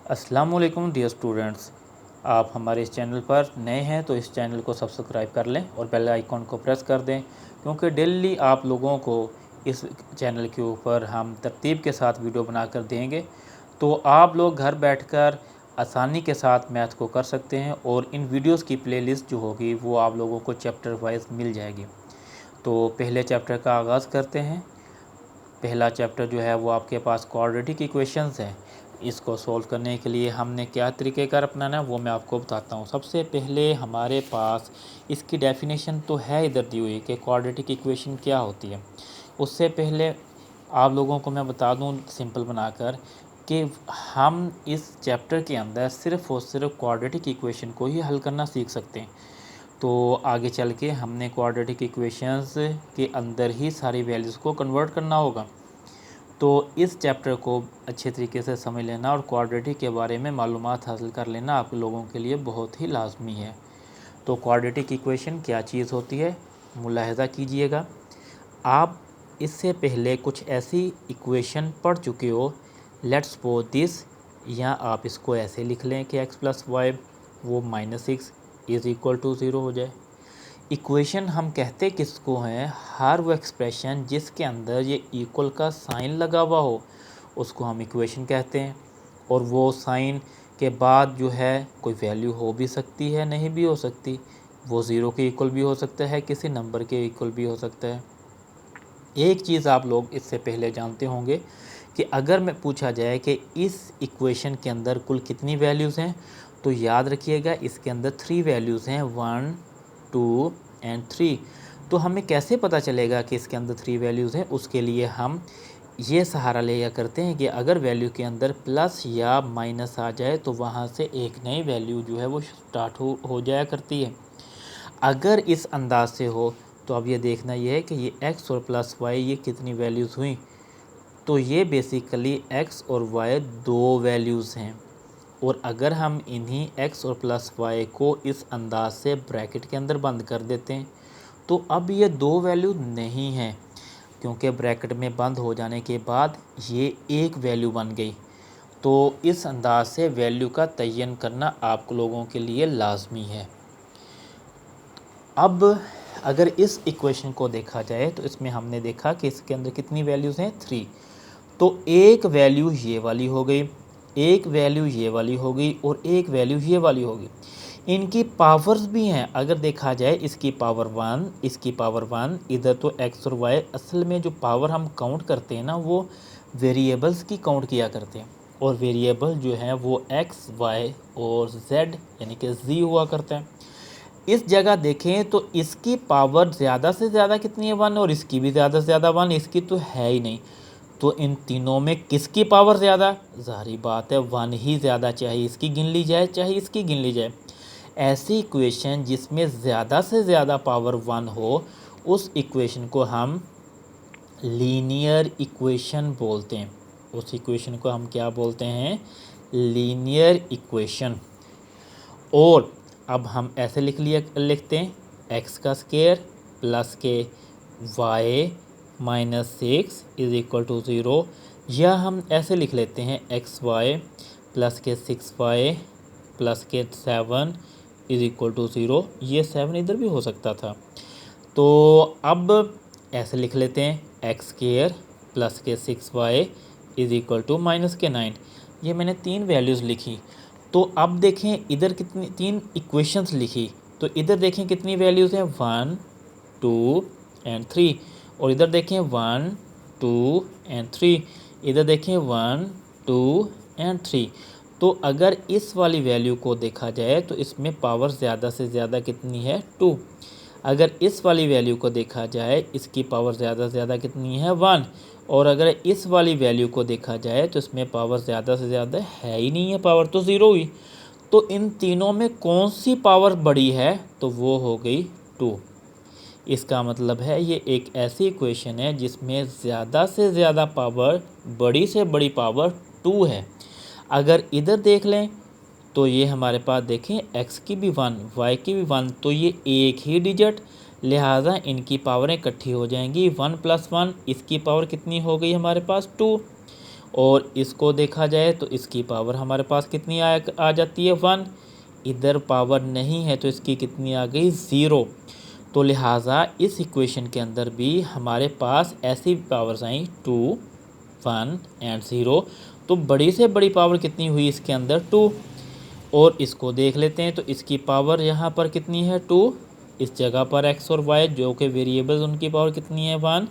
अस्सलाम वालेकुम dear students. आप हमारे इस चैनल पर नए हैं तो इस चैनल को सब्सक्राइब कर लें और बेल आइकॉन को प्रेस कर दें, क्योंकि डेली आप लोगों को इस चैनल के ऊपर हम तरतीब के साथ वीडियो बनाकर देंगे, तो आप लोग घर बैठकर आसानी के साथ मैथ को कर सकते हैं और इन वीडियोस की प्लेलिस्ट जो होगी वो आप लोगों को चैप्टर वाइज मिल जाएगी। तो पहले चैप्टर का आगाज़ करते हैं। पहला चैप्टर जो है वो आपके पास क्वाड्रेटिक इक्वेशंस है। इसको सॉल्व करने के लिए हमने क्या तरीक़ेकार अपनाना है वो मैं आपको बताता हूँ। सबसे पहले हमारे पास इसकी डेफिनेशन तो है इधर दी हुई कि क्वाड्रेटिक इक्वेशन क्या होती है। उससे पहले आप लोगों को मैं बता दूँ सिंपल बनाकर कि हम इस चैप्टर के अंदर सिर्फ़ और सिर्फ क्वाड्रेटिक इक्वेशन को ही हल करना सीख सकते हैं। तो आगे चल के हमने क्वाड्रेटिक इक्वेशंस के अंदर ही सारी वैल्यूज़ को कन्वर्ट करना होगा। तो इस चैप्टर को अच्छे तरीके से समझ लेना और क्वाड्रेटिक के बारे में मालूमात हासिल कर लेना आप लोगों के लिए बहुत ही लाजमी है। तो क्वाड्रेटिक इक्वेशन क्या चीज़ होती है मुलाहज़ा कीजिएगा। आप इससे पहले कुछ ऐसी इक्वेशन पढ़ चुके हो, लेट्स सपोज दिस, या आप इसको ऐसे लिख लें कि x + y वो -6 = 0 हो जाए। इक्वेशन हम कहते किसको हैं? हर वो एक्सप्रेशन जिसके अंदर ये इक्वल का साइन लगा हुआ हो उसको हम इक्वेशन कहते हैं। और वो साइन के बाद जो है कोई वैल्यू हो भी सकती है, नहीं भी हो सकती। वो ज़ीरो के इक्वल भी हो सकता है, किसी नंबर के इक्वल भी हो सकता है। एक चीज़ आप लोग इससे पहले जानते होंगे कि अगर मैं पूछा जाए कि इस इक्वेशन के अंदर कुल कितनी वैल्यूज़ हैं, तो याद रखिएगा इसके अंदर 3 वैल्यूज़ हैं, 1, 2 एंड 3। तो हमें कैसे पता चलेगा कि इसके अंदर 3 वैल्यूज़ हैं? उसके लिए हम ये सहारा लिया करते हैं कि अगर वैल्यू के अंदर प्लस या माइनस आ जाए तो वहाँ से एक नई वैल्यू जो है वो स्टार्ट हो जाया करती है। अगर इस अंदाज से हो तो अब ये देखना ये है कि ये x और प्लस y ये कितनी वैल्यूज़ हुई। तो ये बेसिकली x और y दो वैल्यूज़ हैं। और अगर हम इन्हीं x और प्लस y को इस अंदाज से ब्रैकेट के अंदर बंद कर देते हैं तो अब ये दो वैल्यू नहीं हैं, क्योंकि ब्रैकेट में बंद हो जाने के बाद ये एक वैल्यू बन गई। तो इस अंदाज से वैल्यू का तयन करना आप लोगों के लिए लाजमी है। अब अगर इस इक्वेशन को देखा जाए तो इसमें हमने देखा कि इसके अंदर कितनी वैल्यूज़ हैं? 3। तो एक वैल्यू ये वाली हो गई, एक वैल्यू ये वाली हो गई और एक वैल्यू ये वाली हो गई। इनकी पावर्स भी हैं। अगर देखा जाए इसकी पावर 1, इसकी पावर 1, इधर तो x और y, असल में जो पावर हम काउंट करते हैं ना वो वेरिएबल्स की काउंट किया करते हैं। और वेरिएबल जो है वो x, y और z यानी कि z हुआ करता है। इस जगह देखें तो इसकी पावर ज़्यादा से ज़्यादा कितनी है? 1। और इसकी भी ज़्यादा से ज़्यादा 1, इसकी तो है ही नहीं। तो इन तीनों में किसकी पावर ज़्यादा? ज़ाहिर बात है 1 ही ज़्यादा, चाहे इसकी गिन ली जाए चाहे इसकी गिन ली जाए। ऐसी इक्वेशन जिसमें ज़्यादा से ज़्यादा पावर 1 हो उस इक्वेशन को हम लीनियर इक्वेशन बोलते हैं। उस इक्वेशन को हम क्या बोलते हैं? Linear equation. और अब हम ऐसे लिखते हैं x का स्क्वायर प्लस के y -6 = 0, या हम ऐसे लिख लेते हैं xy प्लस के 6y प्लस के 7 = 0। ये 7 इधर भी हो सकता था। तो अब ऐसे लिख लेते हैं x² प्लस के 6y = -9। ये मैंने 3 वैल्यूज़ लिखी। तो अब देखें इधर कितनी 3 इक्वेशंस लिखी, तो इधर देखें कितनी वैल्यूज़ हैं? 1, 2 एंड 3। और इधर देखें 1, 2 एंड 3। इधर देखें 1, 2 एंड 3। तो अगर इस वाली वैल्यू को देखा जाए तो इसमें पावर ज़्यादा से ज़्यादा कितनी है? 2। अगर इस वाली वैल्यू को देखा जाए इसकी पावर ज़्यादा से ज़्यादा कितनी है? 1। और अगर इस वाली वैल्यू को देखा जाए तो इसमें पावर ज़्यादा से ज़्यादा है ही नहीं है, पावर तो 0 हुई। तो इन तीनों में कौन सी पावर बड़ी है? तो वो हो गई 2। इसका मतलब है ये एक ऐसी इक्वेशन है जिसमें ज़्यादा से ज़्यादा पावर, बड़ी से बड़ी पावर 2 है। अगर इधर देख लें तो ये हमारे पास देखें x की भी 1, y की भी 1, तो ये एक ही डिजिट, लिहाजा इनकी पावरें इकट्ठी हो जाएंगी 1 + 1। इसकी पावर कितनी हो गई हमारे पास? 2। और इसको देखा जाए तो इसकी पावर हमारे पास कितनी आ जाती है 1। इधर पावर नहीं है तो इसकी कितनी आ गई 0। तो लिहाजा इस इक्वेशन के अंदर भी हमारे पास ऐसी पावर्स आई 2, 1 एंड 0। तो बड़ी से बड़ी पावर कितनी हुई इसके अंदर 2। और इसको देख लेते हैं तो इसकी पावर यहाँ पर कितनी है 2। इस जगह पर x और y जो कि वेरिएबल्स उनकी पावर कितनी है 1।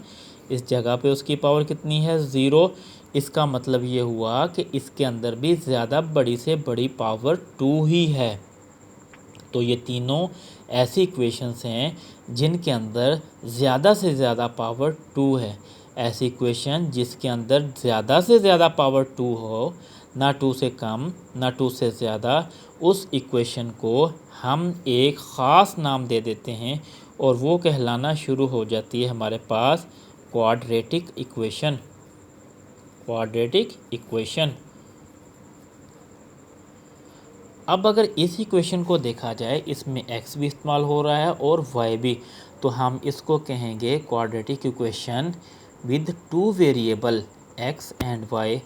इस जगह पे उसकी पावर कितनी है 0। इसका मतलब ये हुआ कि इसके अंदर भी ज़्यादा बड़ी से बड़ी पावर 2 ही है। तो ये तीनों ऐसी इक्वेशंस हैं जिनके अंदर ज़्यादा से ज़्यादा पावर 2 है। ऐसी इक्वेशन जिसके अंदर ज़्यादा से ज़्यादा पावर 2 हो, ना 2 से कम ना 2 से ज़्यादा, उस इक्वेशन को हम एक ख़ास नाम दे देते हैं और वो कहलाना शुरू हो जाती है हमारे पास क्वाड्रेटिक इक्वेशन। Quadratic equation. अब अगर इस इक्वेशन को देखा जाए, इसमें x भी इस्तेमाल हो रहा है और y भी, तो हम इसको कहेंगे quadratic equation with 2 variable x and y।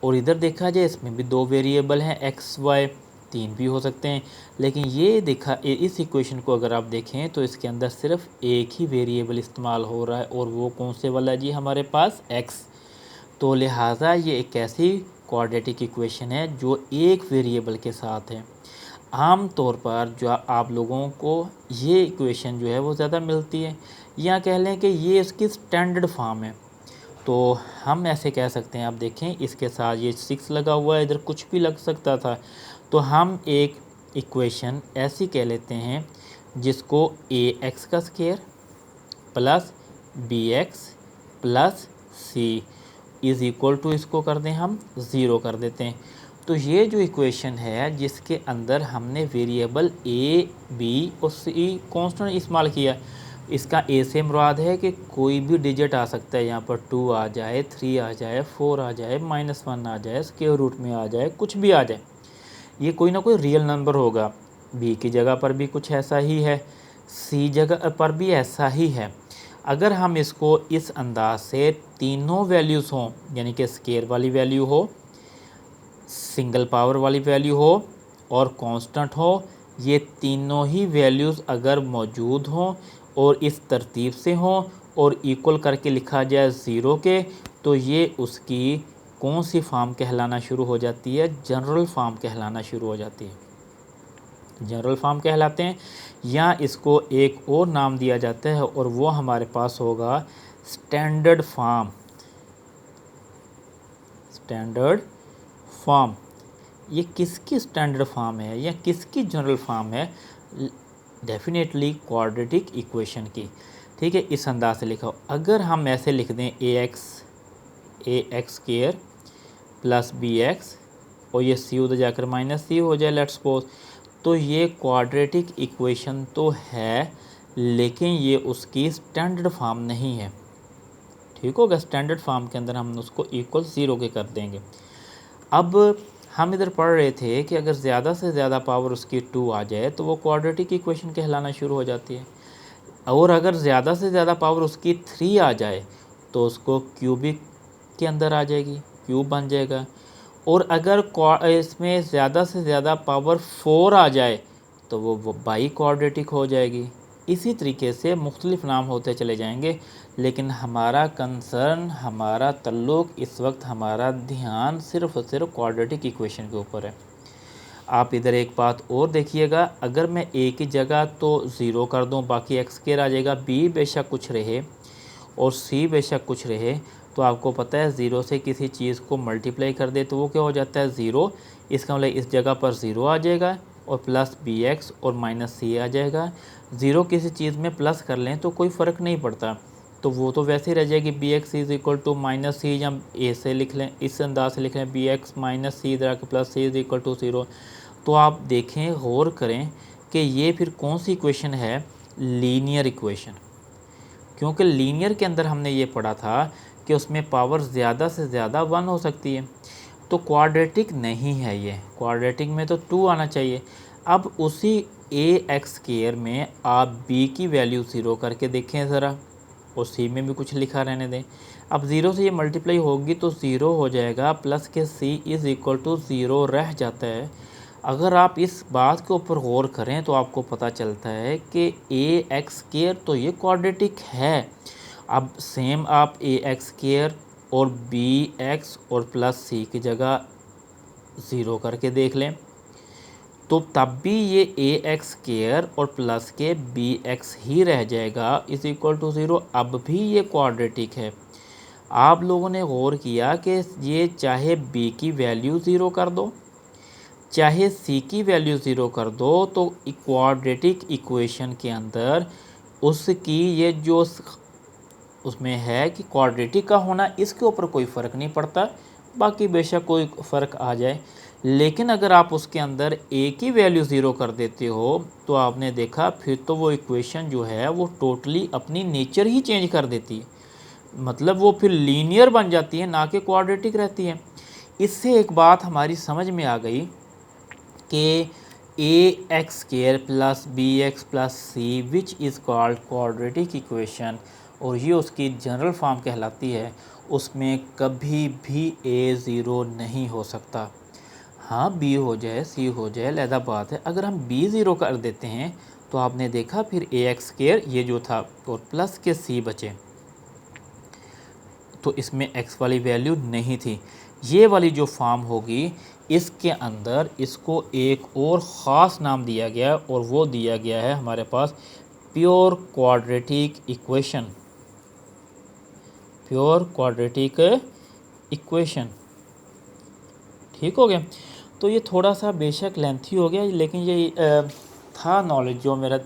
और इधर देखा जाए इसमें भी 2 वेरिएबल हैं x y, 3 भी हो सकते हैं। लेकिन ये इस इक्वेशन को अगर आप देखें तो इसके अंदर सिर्फ एक ही वेरिएबल इस्तेमाल हो रहा है और वो कौन से वाला जी, हमारे पास x। तो लिहाजा ये एक ऐसी क्वाड्रेटिक इक्वेशन है जो एक वेरिएबल के साथ है। आम तौर पर जो आप लोगों को ये इक्वेशन जो है वो ज़्यादा मिलती है, या कह लें कि ये इसकी स्टैंडर्ड फॉर्म है। तो हम ऐसे कह सकते हैं, आप देखें इसके साथ ये 6 लगा हुआ है, इधर कुछ भी लग सकता था। तो हम एक इक्वेशन ऐसी कह लेते हैं जिसको ax का square plus bx plus c is equal to, इसको कर दें हम 0 कर देते हैं। तो ये जो इक्वेशन है जिसके अंदर हमने वेरिएबल a, b और c कांस्टेंट इस्तेमाल किया, इसका a से मुराद है कि कोई भी डिजिट आ सकता है। यहाँ पर 2 आ जाए, 3 आ जाए, 4 आ जाए, -1 आ जाए, स्क्वायर रूट में आ जाए, कुछ भी आ जाए, ये कोई ना कोई रियल नंबर होगा। b की जगह पर भी कुछ ऐसा ही है, c जगह पर भी ऐसा ही है। अगर हम इसको इस अंदाज से तीनों वैल्यूज़ हों, यानी कि स्क्वायर वाली वैल्यू हो, सिंगल पावर वाली वैल्यू हो और कांस्टेंट हो, ये तीनों ही वैल्यूज़ अगर मौजूद हों और इस तरतीब से हों और इक्वल करके लिखा जाए 0 के, तो ये उसकी कौन सी फॉर्म कहलाना शुरू हो जाती है, जनरल फॉर्म कहलाना शुरू हो जाती है। जनरल फॉर्म कहलाते हैं, या इसको एक और नाम दिया जाता है और वो हमारे पास होगा स्टैंडर्ड फॉर्म। स्टैंडर्ड फॉर्म ये किसकी स्टैंडर्ड फॉर्म है या किसकी जनरल फॉर्म है? डेफिनेटली क्वाड्रेटिक इक्वेशन की। ठीक है, इस अंदाज से लिखा हो। अगर हम ऐसे लिख दें ax स्क्वायर प्लस bx और ये c उधर जाकर -c हो जाए, लेट्स सपोज, तो ये क्वाड्रेटिक इक्वेशन तो है लेकिन ये उसकी स्टैंडर्ड फॉर्म नहीं है। ठीक होगा, स्टैंडर्ड फॉर्म के अंदर हम उसको इक्वल 0 के कर देंगे। अब हम इधर पढ़ रहे थे कि अगर ज़्यादा से ज़्यादा पावर उसकी 2 आ जाए तो वो क्वाड्रेटिक इक्वेशन कहलाना शुरू हो जाती है, और अगर ज़्यादा से ज़्यादा पावर उसकी 3 आ जाए तो उसको क्यूबिक के अंदर आ जाएगी, क्यूब बन जाएगा। और अगर इसमें ज़्यादा से ज़्यादा पावर 4 आ जाए तो वो बाई क्वाड्रेटिक हो जाएगी। इसी तरीके से मुख्तलिफ नाम होते चले जाएंगे, लेकिन हमारा कंसर्न, हमारा तल्लुक़ इस वक्त, हमारा ध्यान सिर्फ़ और सिर्फ क्वाड्रेटिक इक्वेशन के ऊपर है। आप इधर एक बात और देखिएगा, अगर मैं a की जगह तो 0 कर दूं, बाकी x स्क्वायर आ जाएगा, b बेशक कुछ रहे और c बेशक कुछ रहे, तो आपको पता है 0 से किसी चीज़ को मल्टीप्लाई कर दे तो वो क्या हो जाता है 0। इसका मतलब इस जगह पर 0 आ जाएगा और प्लस bx और माइनस c आ जाएगा। 0 किसी चीज़ में प्लस कर लें तो कोई फ़र्क नहीं पड़ता, तो वो तो वैसे ही रह जाएगी bx is equal to minus C, या a से लिख लें, इस अंदाज से लिख लें bx माइनस सी इधर आके plus c is equal to 0। तो आप देखें, गौर करें कि ये फिर कौन सी इक्वेशन है, लीनियर इक्वेशन। क्योंकि लीनियर के अंदर हमने ये पढ़ा था कि उसमें पावर ज़्यादा से ज़्यादा 1 हो सकती है, तो क्वाड्रेटिक नहीं है ये। क्वाड्रेटिक में तो 2 आना चाहिए। अब उसी ax स्क्वायर में आप b की वैल्यू 0 करके देखें ज़रा, और सी में भी कुछ लिखा रहने दें। अब ज़ीरो से ये मल्टीप्लाई होगी तो ज़ीरो हो जाएगा प्लस के सी इज़ इक्वल टू ज़ीरो रह जाता है। अगर आप इस बात के ऊपर गौर करें तो आपको पता चलता है कि ए एक्स स्क्वायर तो ये क्वाड्रेटिक है। अब सेम आप ए एक्स स्क्वायर और बी एक्स और प्लस सी की जगह ज़ीरो करके देख लें तो तब भी ये ए एक्स स्क्वायर और प्लस के बी एक्स ही रह जाएगा इज़ इक्वल टू ज़ीरो। अब भी ये क्वाड्रेटिक है। आप लोगों ने गौर किया कि ये चाहे बी की वैल्यू ज़ीरो कर दो चाहे सी की वैल्यू ज़ीरो कर दो तो क्वाड्रेटिक इक्वेशन के अंदर उसकी ये जो उसमें है कि क्वाड्रेटिक का होना इसके ऊपर कोई फ़र्क नहीं पड़ता। बाकी बेशक कोई फ़र्क आ जाए, लेकिन अगर आप उसके अंदर ए की वैल्यू ज़ीरो कर देते हो तो आपने देखा फिर तो वो इक्वेशन जो है वो टोटली अपनी नेचर ही चेंज कर देती है। मतलब वो फिर लीनियर बन जाती है, ना कि क्वाड्रेटिक रहती है। इससे एक बात हमारी समझ में आ गई कि A X square plus B X plus C which is called quadratic equation, और ये उसकी जनरल फॉर्म कहलाती है, उसमें कभी भी ए ज़ीरो नहीं हो सकता। हाँ, बी हो जाए सी हो जाए अलग बात है। अगर हम बी ज़ीरो कर देते हैं तो आपने देखा फिर ए एक्स स्क्वायर ये जो था और प्लस के सी बचे, तो इसमें एक्स वाली वैल्यू नहीं थी। ये वाली जो फॉर्म होगी इसके अंदर इसको एक और ख़ास नाम दिया गया और वो दिया गया है हमारे पास pure quadratic equation. Pure quadratic equation, ठीक हो गया। तो ये थोड़ा सा बेशक लेंथी हो गया, लेकिन ये था नॉलेज जो मेरा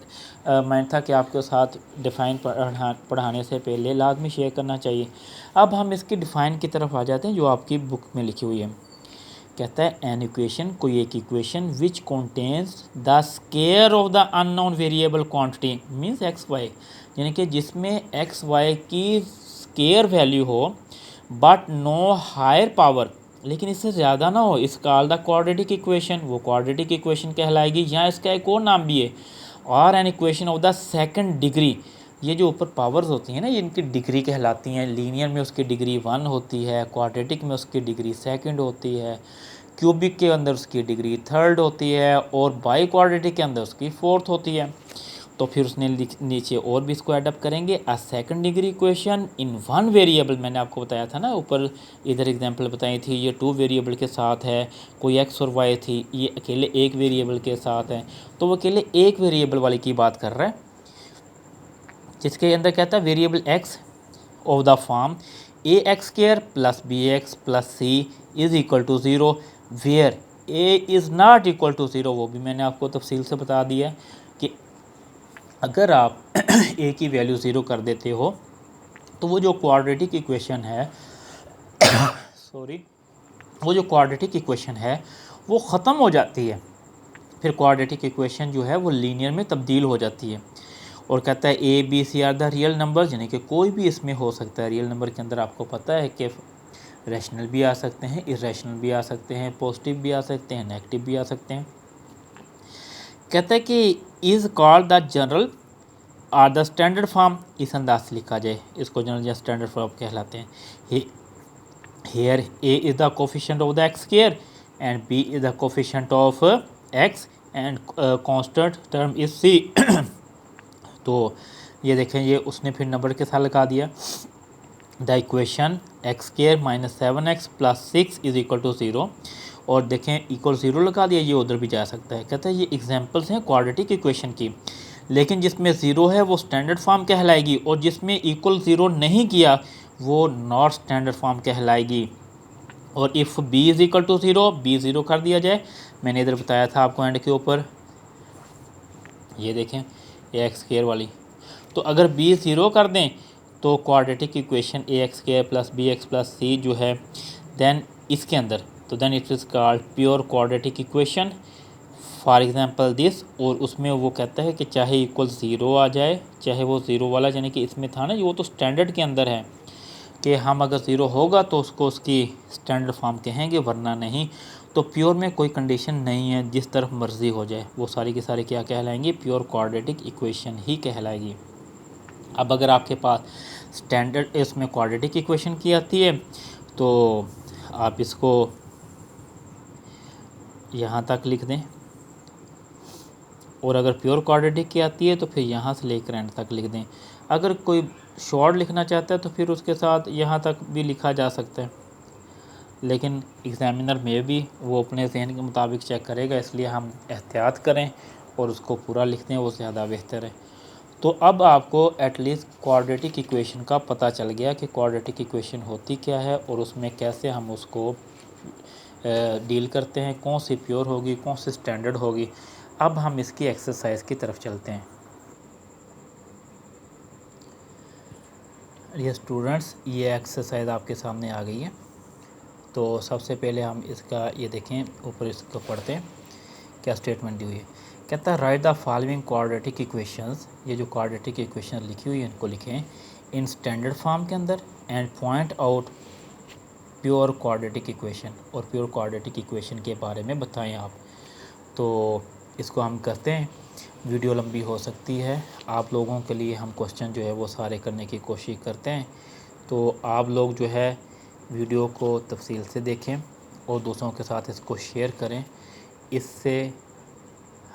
माइंड था कि आपके साथ डिफ़ाइन पढ़ाने से पहले लाजमी शेयर करना चाहिए। अब हम इसकी डिफ़ाइन की तरफ आ जाते हैं जो आपकी बुक में लिखी हुई है। कहता है एन इक्वेशन, कोई एक equation which contains the square of the unknown variable quantity means X Y, यानी कि जिसमें एक्स वाई की स्क्वायर वैल्यू हो बट नो हायर पावर, लेकिन इससे ज़्यादा ना हो, is call the quadratic equation, वो क्वाड्रेटिक इक्वेशन कहलाएगी। यहाँ इसका एक और नाम भी है, और an equation of the second degree. ये जो ऊपर पावर्स होती हैं ना, ये इनकी डिग्री कहलाती हैं। लीनियर में उसकी डिग्री 1 होती है, क्वाड्रेटिक में उसकी डिग्री 2 होती है, क्यूबिक के अंदर उसकी डिग्री 3 होती है, और बाई क्वाड्रेटिक के अंदर उसकी 4 होती है। तो फिर उसने नीचे और भी इसको एडअप करेंगे। A second degree equation in 1 variable, मैंने आपको बताया था ना ऊपर, इधर एग्जांपल बताई थी, ये 2 वेरिएबल के साथ है, कोई एक्स और वाई थी, ये अकेले एक वेरिएबल के साथ है, तो वो अकेले एक वेरिएबल वाली की बात कर रहा है, जिसके अंदर कहता है variable X of the form A X square plus B X plus C is equal to zero where A is not equal to zero. वो भी मैंने आपको तफसील से बता दिया कि अगर आप ए की वैल्यू ज़ीरो कर देते हो तो वो जो क्वाड्रेटिक इक्वेशन है वो जो क्वाड्रेटिक इक्वेशन है वो ख़त्म हो जाती है। फिर क्वाड्रेटिक इक्वेशन जो है वो लीनियर में तब्दील हो जाती है। और कहता है A B C are the real numbers, यानी कि कोई भी इसमें हो सकता है। रियल नंबर के अंदर आपको पता है कि रैशनल भी आ सकते हैं, इरेशनल भी आ सकते हैं, पॉजिटिव भी आ सकते हैं, नेगेटिव भी आ सकते हैं। कहता है कि is called the general R the standard form, इस अंदाज से लिखा जाए इसको जनरल या स्टैंडर्ड फॉर्म कहलाते हैं। Here A is the coefficient of the X square and B is the coefficient of X and constant term is C. तो ये देखें, ये उसने फिर नंबर के साथ लगा दिया। The equation X square minus 7x plus 6 is equal to zero, और देखें इक्वल ज़ीरो लगा दिया, ये उधर भी जा सकता है। कहता है ये एग्जांपल्स हैं क्वाड्रेटिक इक्वेशन की, लेकिन जिसमें ज़ीरो है वो स्टैंडर्ड फॉर्म कहलाएगी, और जिसमें इक्वल ज़ीरो नहीं किया वो नॉट स्टैंडर्ड फॉर्म कहलाएगी। और if B is equal to zero, B zero कर दिया जाए, मैंने इधर बताया था आपको एंड के ऊपर, ये देखें ए एक्स स्क्वायर वाली, तो अगर बी ज़ीरो कर दें तो quadratic equation A X square plus B X plus C जो है देन इसके अंदर, तो then it is called pure quadratic equation for example this. और उसमें वो कहता है कि चाहे इक्वल ज़ीरो आ जाए, चाहे वो ज़ीरो वाला, यानी कि इसमें था ना वो तो स्टैंडर्ड के अंदर है कि हम अगर ज़ीरो होगा तो उसको उसकी स्टैंडर्ड फॉर्म कहेंगे, वरना नहीं। तो प्योर में कोई कंडीशन नहीं है, जिस तरफ मर्ज़ी हो जाए वो सारी की सारी क्या कहलाएंगी, प्योर क्वाड्रेटिक इक्वेशन ही कहलाएगी। अब अगर आपके पास स्टैंडर्ड इसमें क्वाड्रेटिक इक्वेशन की आती है, तो आप इसको यहाँ तक लिख दें, और अगर प्योर क्वाड्रेटिक की आती है तो फिर यहाँ से लेकर एंड तक लिख दें। अगर कोई शॉर्ट लिखना चाहता है तो फिर उसके साथ यहाँ तक भी लिखा जा सकता है, लेकिन एग्ज़ामिनर में भी वो अपने जहन के मुताबिक चेक करेगा, इसलिए हम एहतियात करें और उसको पूरा लिख दें, वो ज़्यादा बेहतर है। तो अब आपको एटलीस्ट क्वाड्रेटिक इक्वेशन का पता चल गया कि क्वाड्रेटिक इक्वेशन होती क्या है और उसमें कैसे हम उसको डील करते हैं, कौन सी प्योर होगी, कौन सी स्टैंडर्ड होगी। अब हम इसकी एक्सरसाइज की तरफ चलते हैं। ये स्टूडेंट्स, ये एक्सरसाइज आपके सामने आ गई है। तो सबसे पहले हम इसका ये देखें, ऊपर इसको पढ़ते हैं क्या स्टेटमेंट दी हुई है। कहता है right the following quadratic equations, ये जो क्वाड्रेटिक इक्वेशन लिखी हुई है इनको लिखें इन स्टैंडर्ड फॉर्म के अंदर and point out pure quadratic equation, और प्योर क्वाड्रेटिक इक्वेशन के बारे में बताएं आप। तो इसको हम करते हैं, वीडियो लंबी हो सकती है, आप लोगों के लिए हम क्वेश्चन जो है वो सारे करने की कोशिश करते हैं। तो आप लोग जो है वीडियो को तफसील से देखें और दूसरों के साथ इसको शेयर करें, इससे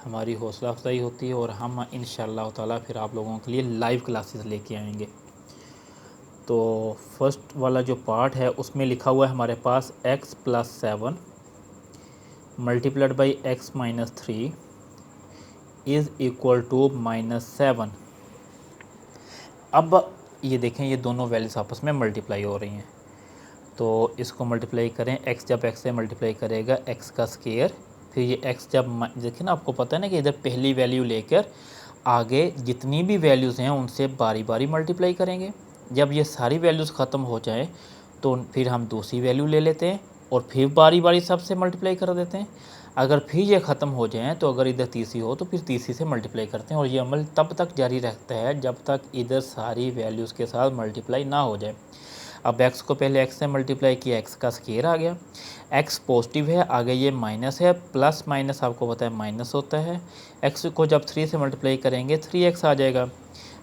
हमारी हौसला अफजाई होती है और हम इंशाअल्लाह ताला फिर आप लोगों के लिए लाइव क्लासेस लेके आएंगे। तो फर्स्ट वाला जो पार्ट है उसमें लिखा हुआ है हमारे पास x+7 multiplied by x-3 is equal to -7। अब ये देखें, ये दोनों वैल्यूज़ आपस में मल्टीप्लाई हो रही हैं, तो इसको मल्टीप्लाई करें। x जब x से मल्टीप्लाई करेगा x का स्केयर, फिर ये x जब देखिए ना, आपको पता है ना कि इधर पहली वैल्यू लेकर आगे जितनी भी वैल्यूज़ हैं उनसे बारी बारी मल्टीप्लाई करेंगे। जब ये सारी वैल्यूज़ ख़त्म हो जाए तो फिर हम दूसरी वैल्यू ले लेते हैं और फिर बारी बारी सबसे मल्टीप्लाई कर देते हैं। अगर फिर ये ख़त्म हो जाए तो अगर इधर तीसरी हो तो फिर तीसरी से मल्टीप्लाई करते हैं, और ये अमल तब तक जारी रहता है जब तक इधर सारी वैल्यूज़ के साथ मल्टीप्लाई ना हो जाए। अब x को पहले x से मल्टीप्लाई किया, x का स्केयर आ गया, x पॉजिटिव है, आगे ये माइनस है, प्लस माइनस आपको पता है माइनस होता है। x को जब 3 से मल्टीप्लाई करेंगे 3x आ जाएगा,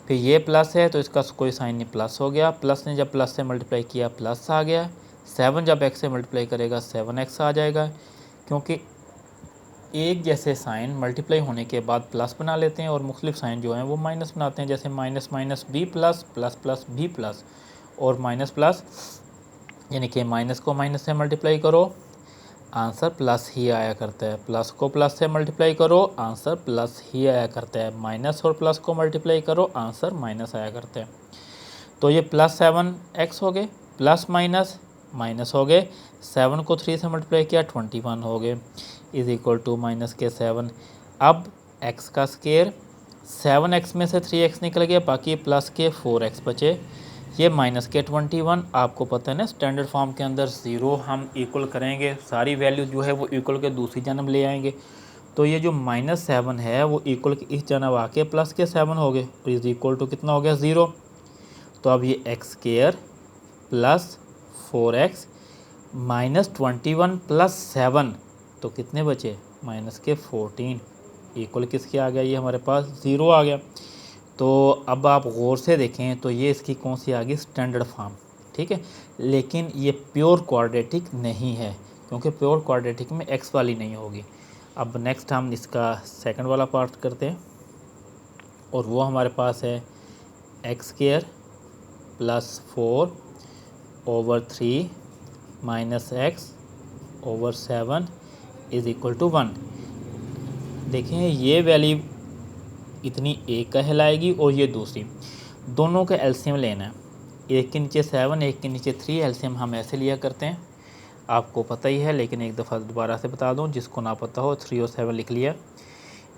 फिर ये प्लस है तो इसका कोई साइन नहीं, प्लस हो गया, प्लस ने जब प्लस से मल्टीप्लाई किया प्लस आ गया। 7 जब x से मल्टीप्लाई करेगा 7x आ जाएगा, क्योंकि एक जैसे साइन मल्टीप्लाई होने के बाद प्लस बना लेते हैं और मुख्तलिफ साइन जो हैं वो माइनस बनाते हैं, जैसे minus minus B plus, plus plus B plus, और माइनस प्लस, यानी कि माइनस को माइनस से मल्टीप्लाई करो आंसर प्लस ही आया करता है, प्लस को प्लस से मल्टीप्लाई करो आंसर प्लस ही आया करता है, माइनस और प्लस को मल्टीप्लाई करो आंसर माइनस आया करता है। तो ये +7x हो गए, प्लस माइनस माइनस हो गए, 7 को 3 से मल्टीप्लाई किया 21 हो गए, इज़ इक्वल टू माइनस के 7। अब x का स्केयर, 7x में से 3x निकल गया, बाकी प्लस के 4x बचे, ये माइनस के 21। आपको पता है ना स्टैंडर्ड फॉर्म के अंदर 0 हम इक्वल करेंगे, सारी वैल्यू जो है वो इक्वल के दूसरी जानब ले आएंगे, तो ये जो -7 है वो इक्वल के इस जानब आके प्लस के 7 हो गए, इज़ इक्वल टू कितना हो गया 0। तो अब ये x square plus 4x -21 plus 7, तो कितने बचे माइनस के 14, इक्वल किसके आ गया, ये हमारे पास 0 आ गया। तो अब आप गौर से देखें तो ये इसकी कौन सी आ गई, स्टैंडर्ड फॉर्म, ठीक है, लेकिन ये प्योर क्वाड्रेटिक नहीं है, क्योंकि प्योर क्वाड्रेटिक में x वाली नहीं होगी। अब नेक्स्ट हम इसका सेकंड वाला पार्ट करते हैं, और वो हमारे पास है x square plus 4/3 minus x/7 is equal to 1। देखें ये वैल्यू इतनी एक कहलाएगी और ये दूसरी, दोनों का एलसीएम लेना है, एक के नीचे 7 एक के नीचे 3, एलसीएम हम ऐसे लिया करते हैं, आपको पता ही है, लेकिन एक दफ़ा दोबारा से बता दूं, जिसको ना पता हो 3 और 7 लिख लिया।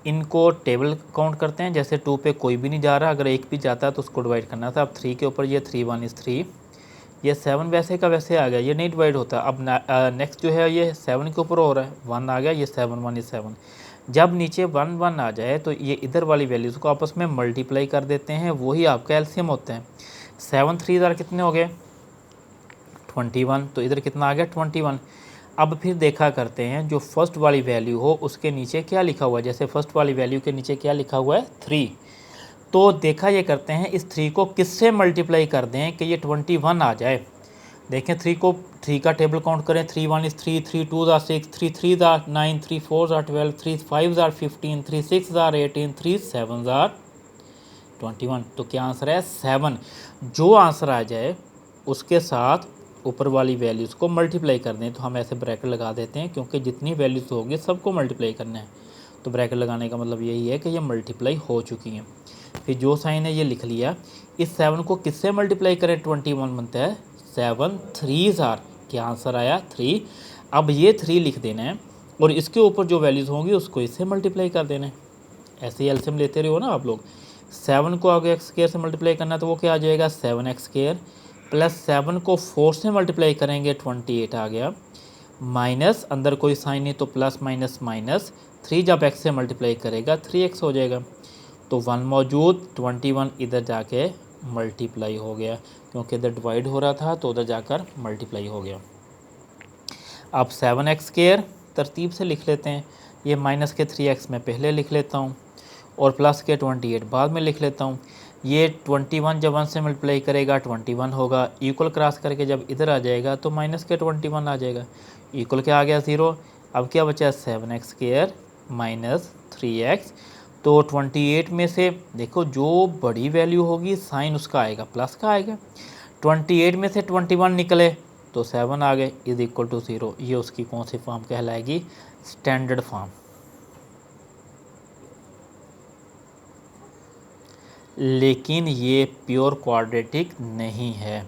इनको टेबल काउंट करते हैं, जैसे 2 पे कोई भी नहीं जा रहा, अगर एक भी जाता है तो उसको डिवाइड करना था। अब 3 के ऊपर ये 3 1 इज़ 3, ये 7 वैसे का वैसे आ गया, ये नहीं डिवाइड होता। अब नेक्स्ट जो है ये 7 के ऊपर हो रहा है, 1 आ गया, ये 7 1 इज़ 7। जब नीचे 1 1 आ जाए तो ये इधर वाली वैल्यूज़ को आपस में मल्टीप्लाई कर देते हैं, वही आपका एलसीएम होता है। 7 3 इधर कितने हो गए 21, तो इधर कितना आ गया 21। अब फिर देखा करते हैं जो फर्स्ट वाली वैल्यू हो उसके नीचे क्या लिखा हुआ है, जैसे फर्स्ट वाली वैल्यू के नीचे क्या लिखा हुआ है 3, तो देखा ये करते हैं इस 3 को किससे मल्टीप्लाई कर दें कि ये 21 आ जाए। देखें 3 का टेबल काउंट करें, 3 1 is 3, 3 2 are 6, 3 3 are 9, 3 4 are 12, 3 5 are 15, 3 6 are 18, 3 7 are 21। तो क्या आंसर है 7। जो आंसर आ जाए उसके साथ ऊपर वाली वैल्यूज़ को मल्टीप्लाई कर दें। तो हम ऐसे ब्रैकेट लगा देते हैं क्योंकि जितनी वैल्यूज़ होगी सबको मल्टीप्लाई करना है। तो ब्रैकेट लगाने का मतलब यही है कि ये मल्टीप्लाई हो चुकी हैं। फिर जो साइन है ये लिख लिया। इस 7 को किससे मल्टीप्लाई करें 21 बनता है 7 3s are, क्या आंसर आया 3। अब ये 3 लिख देना है और इसके ऊपर जो वैल्यूज़ होंगी उसको इससे मल्टीप्लाई कर देना है। ऐसे ही एलसीएम लेते रहे हो ना आप लोग। 7 को आगे एक्स स्क्वायर से मल्टीप्लाई करना है तो वो क्या आ जाएगा 7x स्क्वायर, प्लस 7 को 4 से मल्टीप्लाई करेंगे 28 आ गया, माइनस अंदर कोई साइन नहीं तो प्लस माइनस माइनस 3 जब x से मल्टीप्लाई करेगा 3x हो जाएगा। तो 1 मौजूद, 21 इधर जाके मल्टीप्लाई हो गया क्योंकि इधर डिवाइड हो रहा था तो उधर जाकर मल्टीप्लाई हो गया। अब 7x स्क्वायर तरतीब से लिख लेते हैं। ये माइनस के 3x में पहले लिख लेता हूँ और प्लस के 28 बाद में लिख लेता हूँ। ये 21 जब 1 से मल्टीप्लाई करेगा 21 होगा, इक्वल क्रॉस करके जब इधर आ जाएगा तो माइनस के 21 आ जाएगा, इक्वल क्या आ गया 0। अब क्या बचा 7x स्क्वायर माइनस 3x। तो 28 में से देखो जो बड़ी वैल्यू होगी साइन उसका आएगा प्लस का आएगा। 28 में से 21 निकले तो 7 आ गए इज इक्वल टू 0। ये उसकी कौन सी फॉर्म कहलाएगी स्टैंडर्ड फॉर्म। लेकिन ये प्योर क्वाड्रेटिक नहीं है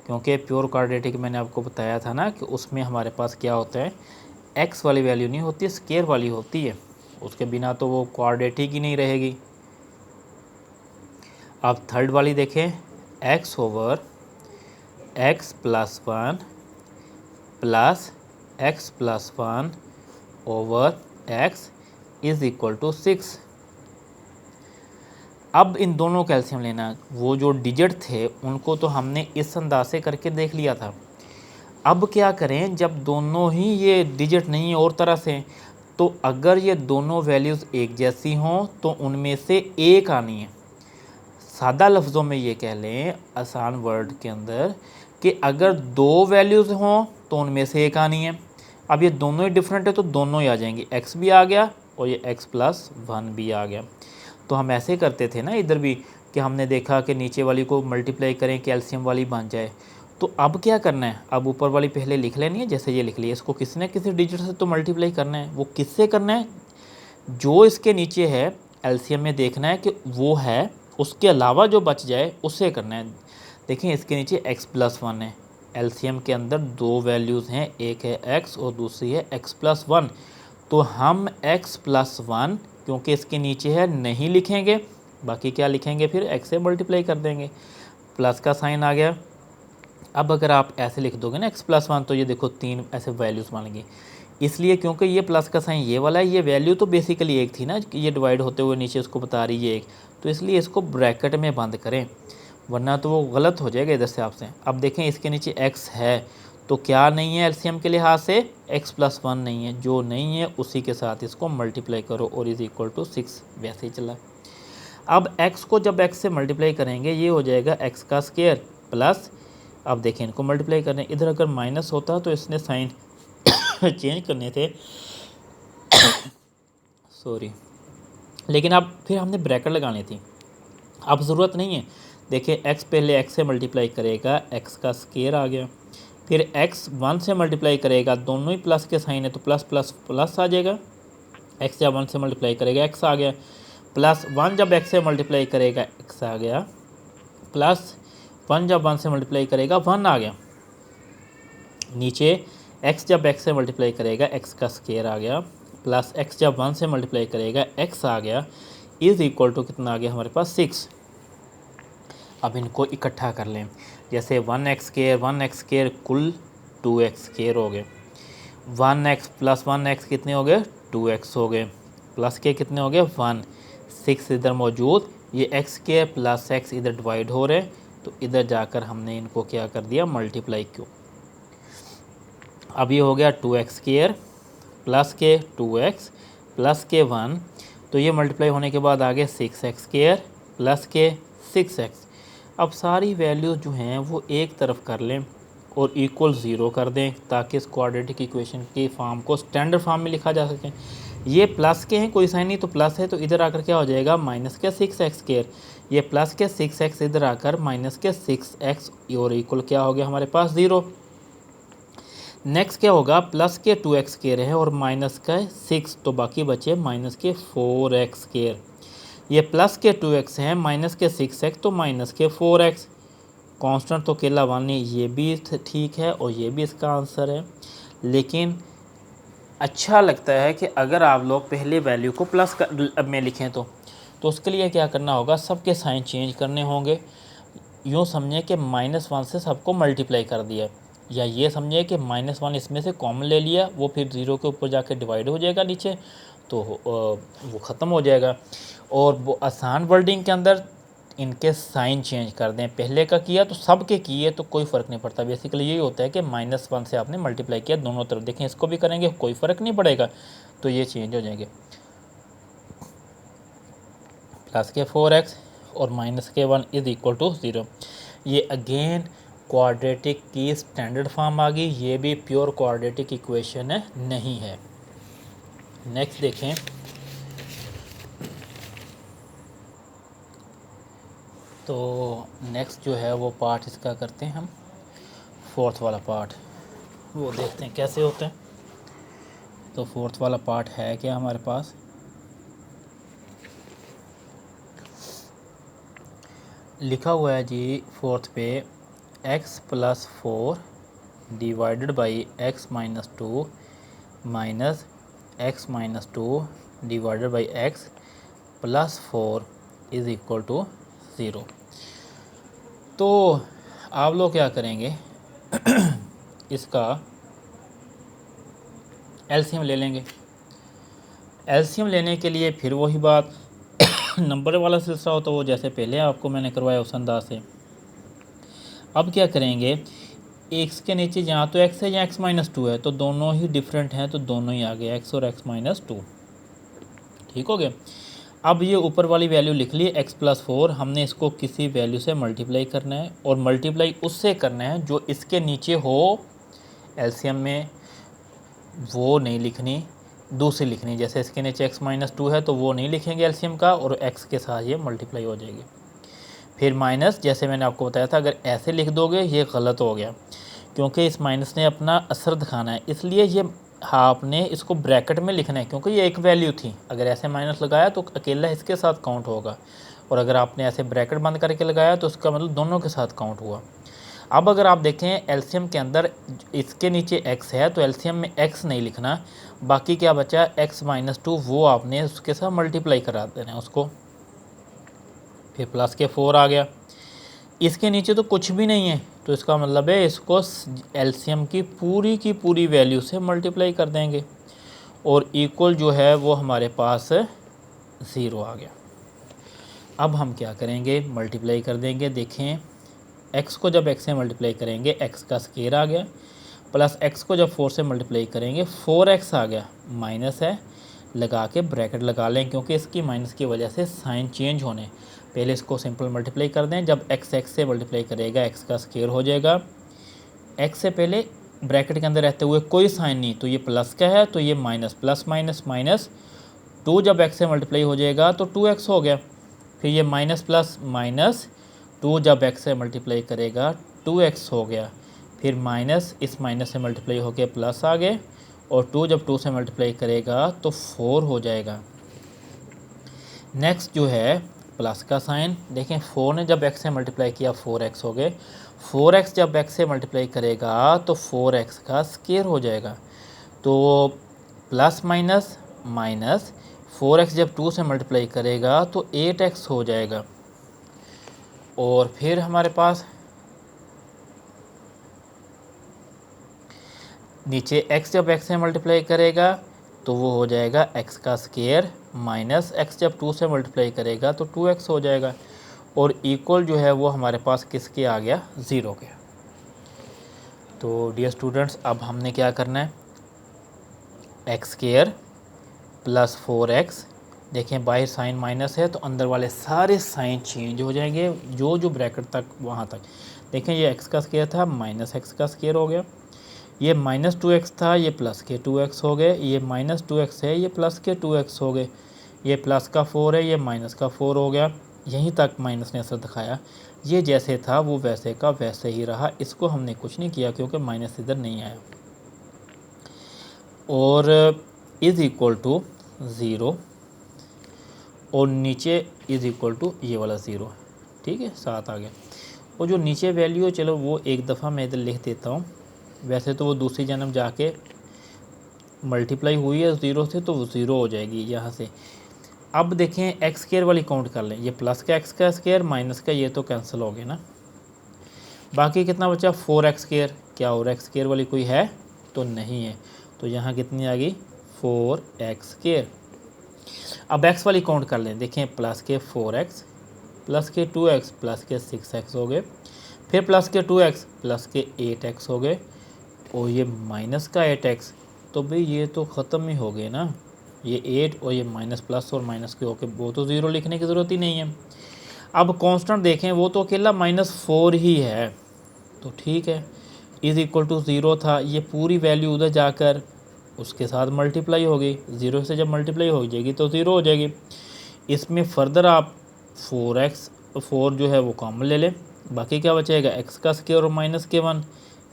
क्योंकि प्योर क्वाड्रेटिक मैंने आपको बताया था ना कि उसमें हमारे पास क्या होता है x वाली वैल्यू नहीं होती स्क्वायर वाली होती है, उसके बिना तो वो क्वाड्रेटिक ही नहीं रहेगी। अब थर्ड वाली देखें, x over x plus 1 plus x plus 1 over x is equal to 6। अब इन दोनों का एलसीएम लेना। वो जो डिजिट थे उनको तो हमने इस अंदाज से करके देख लिया था। अब क्या करें जब दोनों ही ये डिजिट नहीं और तरह से, तो अगर ये दोनों वैल्यूज़ एक जैसी हों तो उनमें से एक आनी है। सादा लफ्ज़ों में ये कह लें आसान वर्ड के अंदर कि अगर दो वैल्यूज़ हों तो उनमें से एक आनी है। अब ये दोनों ही डिफरेंट है तो दोनों ही आ जाएंगी, x भी आ गया और ये x प्लस 1 भी आ गया। तो हम ऐसे करते थे ना इधर भी कि हमने देखा कि नीचे वाली को मल्टीप्लाई करें कि एलसीएम वाली बन जाए। तो अब क्या करना है, अब ऊपर वाली पहले लिख लेनी है जैसे ये लिख ली, इसको किसी न किसी डिजिट से तो मल्टीप्लाई करना है। वो किससे करना है, जो इसके नीचे है एलसीएम में देखना है कि वो है, उसके अलावा जो बच जाए उससे करना है। देखें इसके नीचे x प्लस 1 है, एलसीएम के अंदर दो वैल्यूज़ हैं, एक है x और दूसरी है x प्लस 1। तो हम x प्लस 1 क्योंकि इसके नीचे है नहीं लिखेंगे, बाकी क्या लिखेंगे फिर x से मल्टीप्लाई कर देंगे, प्लस का साइन आ गया। अब अगर आप ऐसे लिख दोगे ना x प्लस 1 तो ये देखो 3 ऐसे वैल्यूज़ बन गई, इसलिए क्योंकि ये प्लस का साइन ये वाला है, ये वैल्यू तो बेसिकली एक थी ना कि ये डिवाइड होते हुए नीचे उसको बता रही है एक, तो इसलिए इसको ब्रैकेट में बंद करें वरना तो वो गलत हो जाएगा इधर से आपसे। अब देखें इसके नीचे x है तो क्या नहीं है एलसीएम के लिहाज से x प्लस 1 नहीं है, जो नहीं है उसी के साथ इसको मल्टीप्लाई करो और इज इक्वल टू 6, वैसे ही चला। अब x को जब x से मल्टीप्लाई करेंगे ये हो जाएगा x का स्क्वायर प्लस, अब देखें इनको मल्टीप्लाई करने, इधर अगर माइनस होता तो इसने साइन चेंज करने थे सॉरी, लेकिन अब फिर हमने ब्रैकेट लगानी थी, अब ज़रूरत नहीं है। देखिए x पहले x से मल्टीप्लाई करेगा, x का स्क्वायर आ गया, फिर x 1 से मल्टीप्लाई करेगा, दोनों ही प्लस के साइन है तो प्लस प्लस प्लस आ जाएगा, x जब 1 से मल्टीप्लाई करेगा x आ गया, प्लस 1 जब x से मल्टीप्लाई करेगा x आ गया, प्लस 1 जब 1 से मल्टीप्लाई करेगा 1 आ गया, नीचे x जब x से मल्टीप्लाई करेगा x का स्क्वायर आ गया, प्लस x जब 1 से मल्टीप्लाई करेगा x आ गया, इज़ इक्वल टू कितना आ गया हमारे पास 6। अब इनको इकट्ठा कर लें, जैसे 1x स्क्वायर कुल 2x स्क्वायर हो गए, 1x प्लस 1x कितने हो गए 2x हो गए, प्लस के कितने हो गए 1, 6 इधर मौजूद, ये x स्क्वायर प्लस x इधर डिवाइड हो रहे, तो इधर जाकर हमने इनको क्या कर दिया मल्टीप्लाई क्यों। अब ये हो गया 2x स्क्वायर प्लस के 2x प्लस के 1, तो ये मल्टीप्लाई होने के बाद आ गया 6x स्क्वायर प्लस के 6x। अब सारी वैल्यूज़ जो हैं वो एक तरफ कर लें और इक्वल 0 कर दें ताकि इस क्वाड्रेटिक इक्वेशन की फॉर्म को स्टैंडर्ड फॉर्म में लिखा जा सके। ये प्लस के हैं, कोई साइन नहीं तो प्लस है, तो इधर आकर क्या हो जाएगा माइनस के 6x²। ये प्लस के 6x इधर आकर माइनस के 6x और इक्वल क्या हो गया हमारे पास 0। नेक्स्ट क्या होगा, प्लस के 2x² है और माइनस का 6, तो बाकी बचे माइनस के 4x²। ये प्लस के 2x है, माइनस के 6x, तो माइनस के 4x। कांस्टेंट तो अकेला 1 नहीं, ये भी ठीक है और ये भी इसका आंसर है। लेकिन अच्छा लगता है कि अगर आप लोग पहले वैल्यू को प्लस में लिखें तो उसके लिए क्या करना होगा, सबके साइन चेंज करने होंगे। यूँ समझें कि -1 से सबको मल्टीप्लाई कर दिया, या ये समझें कि -1 इसमें से कॉमन ले लिया, वो फिर 0 के ऊपर जाके डिवाइड हो जाएगा नीचे, तो वो ख़त्म हो जाएगा। और वो आसान वर्डिंग के अंदर इनके साइन चेंज कर दें, पहले का किया तो सब के किए तो कोई फ़र्क नहीं पड़ता। बेसिकली यही होता है कि -1 से आपने मल्टीप्लाई किया दोनों तरफ, देखें इसको भी करेंगे कोई फ़र्क नहीं पड़ेगा, तो ये चेंज हो जाएंगे। प्लस के 4x और माइनस के 1 इज़ इक्वल टू 0। ये अगेन क्वाड्रेटिक की स्टैंडर्ड फॉर्म आ गई, ये भी प्योर क्वाड्रेटिक इक्वेशन नहीं है। नेक्स्ट देखें, तो नेक्स्ट जो है वो पार्ट इसका करते हैं हम, फोर्थ वाला पार्ट, वो देखते हैं कैसे होते हैं। तो फोर्थ वाला पार्ट है क्या हमारे पास, लिखा हुआ है जी फोर्थ पे x + 4 divided by x - 2 minus x - 2 divided by x + 4 is equal to 0। तो आप लोग क्या करेंगे इसका एलसीएम ले लेंगे। एलसीएम लेने के लिए फिर वही बात नंबर वाला सिलसिला हो तो वो जैसे पहले आपको मैंने करवाया उस अंदाज से। अब क्या करेंगे, x के नीचे यहाँ तो x है या x - 2 है, तो दोनों ही डिफरेंट हैं, तो दोनों ही आ गए x और x - 2, ठीक हो गया। अब ये ऊपर वाली वैल्यू लिख ली x + 4, हमने इसको किसी वैल्यू से मल्टीप्लाई करना है और मल्टीप्लाई उससे करना है जो इसके नीचे हो एलसीएम में, वो नहीं लिखनी, दूसरी लिखनी। जैसे इसके नीचे x - 2 है तो वो नहीं लिखेंगे एलसीएम का, और x के साथ ये मल्टीप्लाई हो जाएगी। फिर माइनस, जैसे मैंने आपको बताया था, अगर ऐसे लिख दोगे ये गलत हो गया, क्योंकि इस माइनस ने अपना असर दिखाना है, इसलिए ये आपने इसको ब्रैकेट में लिखना है, क्योंकि ये एक वैल्यू थी। अगर ऐसे माइनस लगाया तो अकेला इसके साथ काउंट होगा, और अगर आपने ऐसे ब्रैकेट बंद करके लगाया तो उसका मतलब दोनों के साथ काउंट हुआ। अब अगर आप देखें एलसीएम के अंदर इसके नीचे x है तो एलसीएम में x नहीं लिखना, बाकी क्या बचा x - 2, वो आपने उसके साथ मल्टीप्लाई करा देना है उसको। फिर प्लस के 4 आ गया, इसके नीचे तो कुछ भी नहीं है, तो इसका मतलब है इसको एलसीएम की पूरी वैल्यू से मल्टीप्लाई कर देंगे, और इक्वल जो है वो हमारे पास 0 आ गया। अब हम क्या करेंगे, मल्टीप्लाई कर देंगे। देखें x को जब x से मल्टीप्लाई करेंगे x का स्क्वायर आ गया, प्लस x को जब 4 से मल्टीप्लाई करेंगे 4x आ गया, माइनस है लगा के ब्रैकेट लगा लें, क्योंकि इसकी माइनस की वजह से साइन चेंज होने। पहले इसको सिंपल मल्टीप्लाई कर दें, जब x से मल्टीप्लाई करेगा x का स्क्वायर हो जाएगा, x से पहले ब्रैकेट के अंदर रहते हुए कोई साइन नहीं, तो ये प्लस का है तो ये माइनस, प्लस माइनस माइनस, 2 जब x से मल्टीप्लाई हो जाएगा तो 2x हो गया। फिर ये माइनस प्लस माइनस, 2 जब x से मल्टीप्लाई करेगा 2x हो गया। फिर माइनस, इस माइनस से मल्टीप्लाई होकर प्लस आ गए, और 2 जब 2 से मल्टीप्लाई करेगा तो 4 हो जाएगा। नेक्स्ट जो है प्लस का साइन, देखें 4 ने जब x से मल्टीप्लाई किया 4x हो गए, 4x जब x से मल्टीप्लाई करेगा तो 4x का स्क्वायर हो जाएगा। तो प्लस माइनस माइनस, 4x जब 2 से मल्टीप्लाई करेगा तो 8x हो जाएगा। और फिर हमारे पास नीचे x जब x से मल्टीप्लाई करेगा तो वो हो जाएगा x का स्क्वायर, माइनस x जब 2 से मल्टीप्लाई करेगा तो 2x हो जाएगा, और इक्वल जो है वो हमारे पास किसके आ गया, 0 के। तो डियर स्टूडेंट्स, अब हमने क्या करना है, x² + 4x देखें बाहर साइन माइनस है तो अंदर वाले सारे साइन चेंज हो जाएंगे, जो ब्रैकेट तक वहाँ तक। देखें ये x का स्क्वायर था माइनस x का स्क्वायर हो गया, ये माइनस 2x था ये प्लस के 2x हो गए, ये माइनस 2x है ये प्लस के 2x हो गए, ये प्लस का 4 है ये माइनस का 4 हो गया। यहीं तक माइनस ने असर दिखाया, ये जैसे था वो वैसे का वैसे ही रहा, इसको हमने कुछ नहीं किया क्योंकि माइनस इधर नहीं आया। और इज़ इक्वल टू 0 और नीचे इज़ इक्वल टू ये वाला 0, ठीक है 7 आ गया। और जो नीचे वैल्यू है चलो वो एक दफ़ा मैं इधर लिख देता हूँ, वैसे तो वो दूसरी जन्म जाके मल्टीप्लाई हुई है 0 से तो वो 0 हो जाएगी यहाँ से। अब देखें एक्स स्क्वायर वाली काउंट कर लें, ये प्लस का एक्स का स्क्वायर माइनस का ये तो कैंसिल हो गया ना, बाकी कितना बचा 4x स्क्वायर। क्या और एक्स स्क्वायर वाली कोई है तो नहीं है, तो यहाँ कितनी आ गई 4x स्क्वायर। अब x वाली काउंट कर लें, देखें प्लस के 4x प्लस के 2x प्लस के 6x हो गए, फिर प्लस के 2x प्लस के 8x हो गए, और ये माइनस का 8x, तो भाई ये तो ख़त्म ही हो गए ना, ये 8 और ये माइनस प्लस और माइनस के होके वो तो 0 लिखने की ज़रूरत ही नहीं है। अब कांस्टेंट देखें वो तो अकेला -4 ही है, तो ठीक है इज़ इक्वल टू 0 था, ये पूरी वैल्यू उधर जाकर उसके साथ मल्टीप्लाई हो गई, 0 से जब मल्टीप्लाई हो जाएगी तो 0 हो जाएगी। इसमें फर्दर आप 4 जो है वो कॉमन ले लें, बाकी क्या बचेगा x का स्क्वायर और माइनस के 1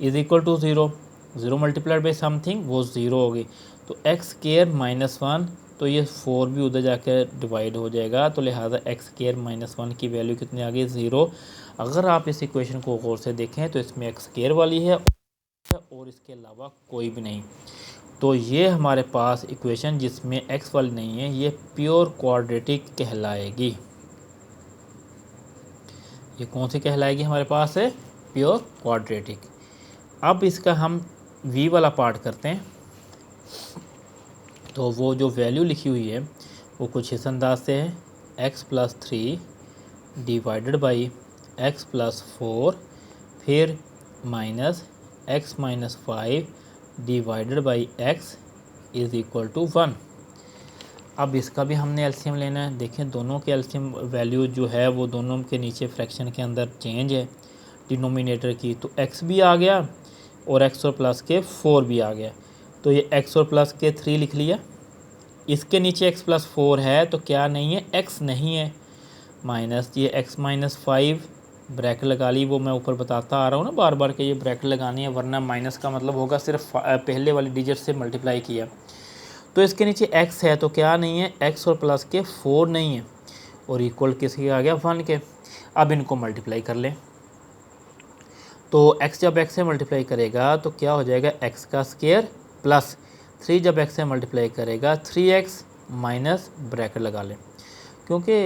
is equal to 0, 0 multiplied by something वो 0 होगी, तो x स्क्वायर -1, तो ये 4 भी उधर जाकर डिवाइड हो जाएगा, तो लिहाजा x स्क्वायर -1 की वैल्यू कितनी आ गई 0। अगर आप इस इक्वेशन को गौर से देखें तो इसमें x स्क्वायर वाली है और इसके अलावा कोई भी नहीं, तो ये हमारे पास इक्वेशन जिसमें x वाली नहीं है ये प्योर क्वाड्रेटिक कहलाएगी। ये कौन सी कहलाएगी हमारे पास है प्योर क्वाड्रेटिक। अब इसका हम v वाला पार्ट करते हैं, तो वो जो वैल्यू लिखी हुई है वो कुछ इस अंदाज से है, x+3 डिवाइडेड बाई x+4 फिर minus x-5 divided by x is equal to 1। अब इसका भी हमने एलसीएम लेना है, देखें दोनों के एलसीएम वैल्यू जो है वो दोनों के नीचे फ्रैक्शन के अंदर चेंज है डिनोमिनेटर की, तो x भी आ गया और x और प्लस के 4 भी आ गया, तो ये x और प्लस के 3 लिख लिया, इसके नीचे x+4 है तो क्या नहीं है x नहीं है, माइनस ये x-5 ब्रैकेट लगा ली, वो मैं ऊपर बताता आ रहा हूँ ना बार बार कि ये ब्रैकेट लगानी है, वरना माइनस का मतलब होगा सिर्फ पहले वाली डिजिट से मल्टीप्लाई किया। तो इसके नीचे x है तो क्या नहीं है x और प्लस के 4 नहीं है, और इक्वल किसके आ गया 1 के। अब इनको मल्टीप्लाई कर लें, तो x जब x से मल्टीप्लाई करेगा तो क्या हो जाएगा x का स्क्वायर प्लस 3 जब x से मल्टीप्लाई करेगा 3x माइनस ब्रैकेट लगा लें, क्योंकि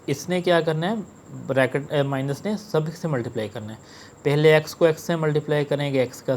इसने क्या करना है ब्रैकेट माइनस ने सब से मल्टीप्लाई करना है, पहले x को x से मल्टीप्लाई करेंगे x का